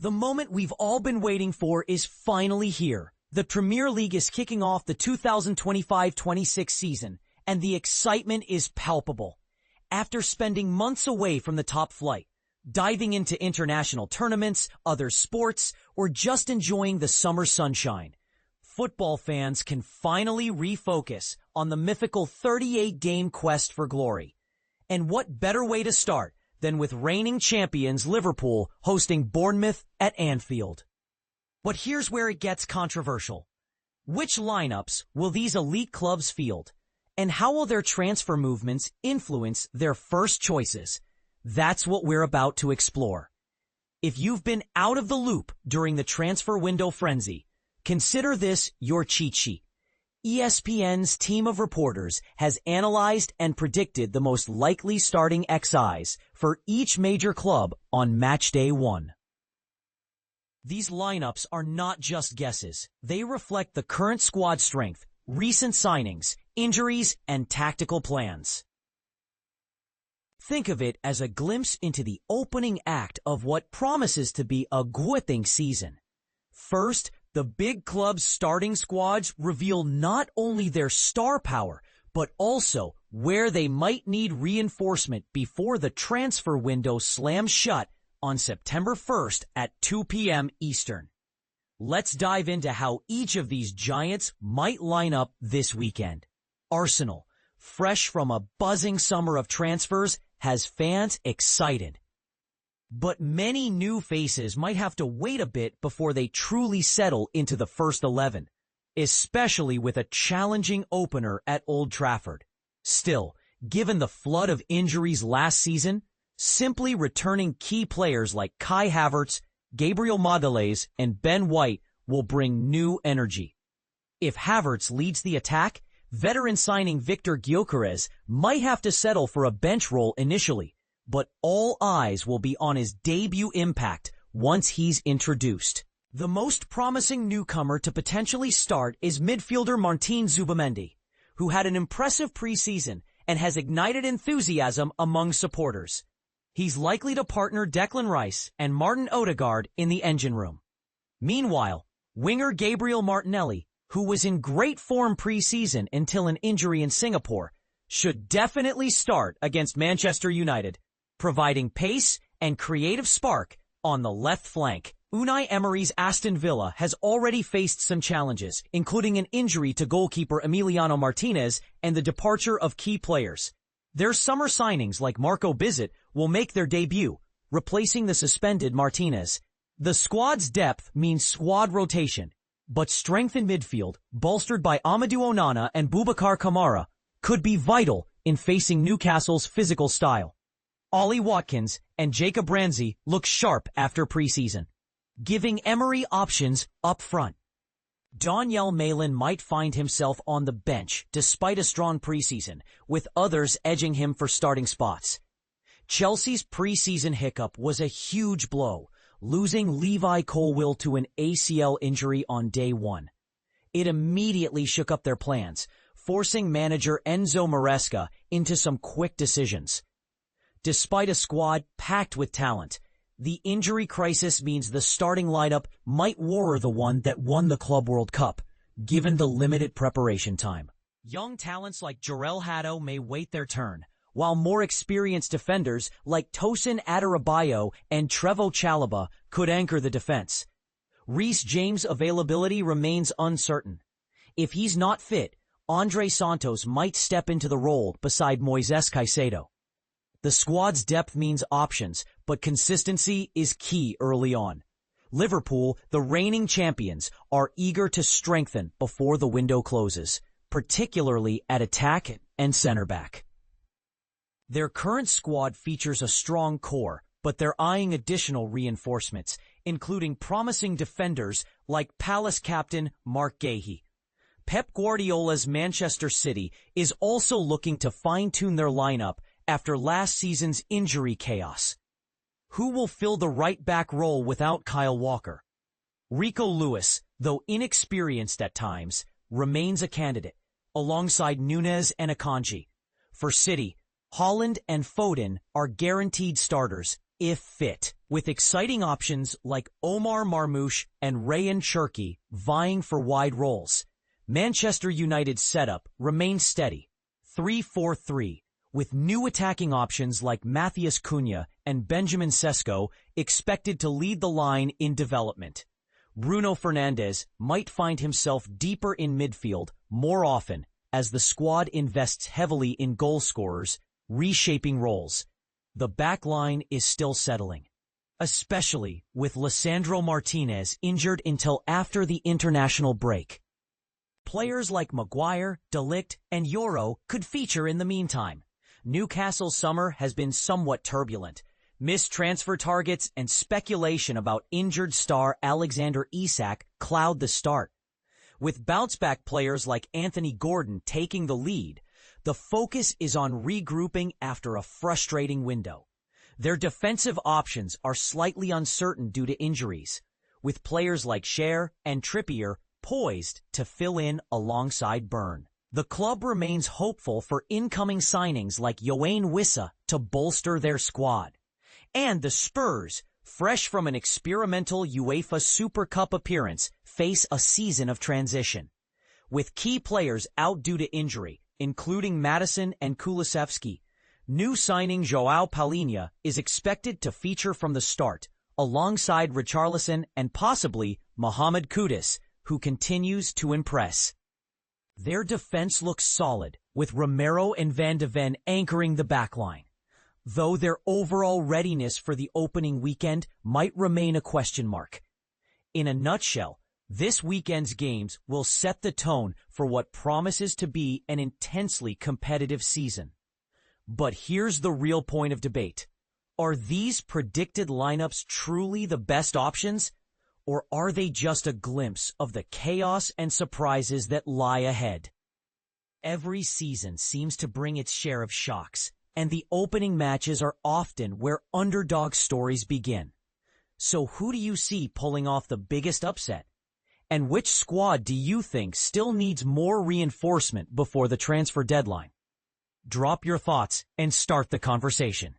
The moment we've all been waiting for is finally here. The Premier League is kicking off the 2025-26 season, and the excitement is palpable. After spending months away from the top flight, diving into international tournaments, other sports, or just enjoying the summer sunshine, football fans can finally refocus on the mythical 38-game quest for glory. And what better way to start than with reigning champions Liverpool hosting Bournemouth at Anfield. But here's where it gets controversial. Which lineups will these elite clubs field? And how will their transfer movements influence their first choices? That's what we're about to explore. If you've been out of the loop during the transfer window frenzy, consider this your cheat sheet. ESPN's team of reporters has analyzed and predicted the most likely starting XIs for each major club on match day 1. These lineups are not just guesses. They reflect the current squad strength, recent signings, injuries, and tactical plans. Think of it as a glimpse into the opening act of what promises to be a gripping season. First, the big club's starting squads reveal not only their star power, but also where they might need reinforcement before the transfer window slams shut on September 1st at 2 p.m. Eastern. Let's dive into how each of these giants might line up this weekend. Arsenal, fresh from a buzzing summer of transfers, has fans excited. But many new faces might have to wait a bit before they truly settle into the first 11, especially with a challenging opener at Old Trafford. Still, given the flood of injuries last season, simply returning key players like Kai Havertz, Gabriel Magalhaes, and Ben White will bring new energy. If Havertz leads the attack, veteran signing Victor Gyökeres might have to settle for a bench role initially, but all eyes will be on his debut impact once he's introduced. The most promising newcomer to potentially start is midfielder Martin Zubimendi, who had an impressive preseason and has ignited enthusiasm among supporters. He's likely to partner Declan Rice and Martin Odegaard in the engine room. Meanwhile, winger Gabriel Martinelli, who was in great form preseason until an injury in Singapore, should definitely start against Manchester United, providing pace and creative spark on the left flank. Unai Emery's Aston Villa has already faced some challenges, including an injury to goalkeeper Emiliano Martinez and the departure of key players. Their summer signings like Marco Bizet will make their debut, replacing the suspended Martinez. The squad's depth means squad rotation, but strength in midfield, bolstered by Amadou Onana and Boubacar Kamara, could be vital in facing Newcastle's physical style. Ollie Watkins and Jacob Ramsey look sharp after preseason, giving Emery options up front. Daniel Malin might find himself on the bench despite a strong preseason, with others edging him for starting spots. Chelsea's preseason hiccup was a huge blow, losing Levi Colwill to an ACL injury on day 1. It immediately shook up their plans, forcing manager Enzo Maresca into some quick decisions. Despite a squad packed with talent, the injury crisis means the starting lineup might mirror the one that won the Club World Cup, given the limited preparation time. Young talents like Jorel Hato may wait their turn, while more experienced defenders like Tosin Adarabioyo and Trevoh Chalobah could anchor the defense. Reece James' availability remains uncertain. If he's not fit, Andre Santos might step into the role beside Moises Caicedo. The squad's depth means options, but consistency is key early on. Liverpool, the reigning champions, are eager to strengthen before the window closes, particularly at attack and center back. Their current squad features a strong core, but they're eyeing additional reinforcements, including promising defenders like Palace captain Mark Guéhi. Pep Guardiola's Manchester City is also looking to fine-tune their lineup after last season's injury chaos. Who will fill the right-back role without Kyle Walker? Rico Lewis, though inexperienced at times, remains a candidate, alongside Nunez and Akanji. For City, Haaland and Foden are guaranteed starters, if fit, with exciting options like Omar Marmoush and Rayan Cherki vying for wide roles. Manchester United's setup remains steady, 3-4-3, with new attacking options like Matheus Cunha and Benjamin Sesko expected to lead the line in development. Bruno Fernandes might find himself deeper in midfield more often as the squad invests heavily in goal scorers, reshaping roles. The back line is still settling, especially with Lisandro Martinez injured until after the international break. Players like Maguire, De Ligt, and Euro could feature in the meantime. Newcastle's summer has been somewhat turbulent. Missed transfer targets and speculation about injured star Alexander Isak cloud the start. With bounce-back players like Anthony Gordon taking the lead, the focus is on regrouping after a frustrating window. Their defensive options are slightly uncertain due to injuries, with players like Schär and Trippier poised to fill in alongside Burn. The club remains hopeful for incoming signings like Yoane Wissa to bolster their squad. And the Spurs, fresh from an experimental UEFA Super Cup appearance, face a season of transition. With key players out due to injury, including Maddison and Kulusevski, new signing João Palhinha is expected to feature from the start, alongside Richarlison and possibly Mohamed Kudus, who continues to impress. Their defense looks solid, with Romero and Van de Ven anchoring the backline, though their overall readiness for the opening weekend might remain a question mark. In a nutshell, this weekend's games will set the tone for what promises to be an intensely competitive season. But here's the real point of debate. Are these predicted lineups truly the best options? Or are they just a glimpse of the chaos and surprises that lie ahead? Every season seems to bring its share of shocks, and the opening matches are often where underdog stories begin. So who do you see pulling off the biggest upset? And which squad do you think still needs more reinforcement before the transfer deadline? Drop your thoughts and start the conversation.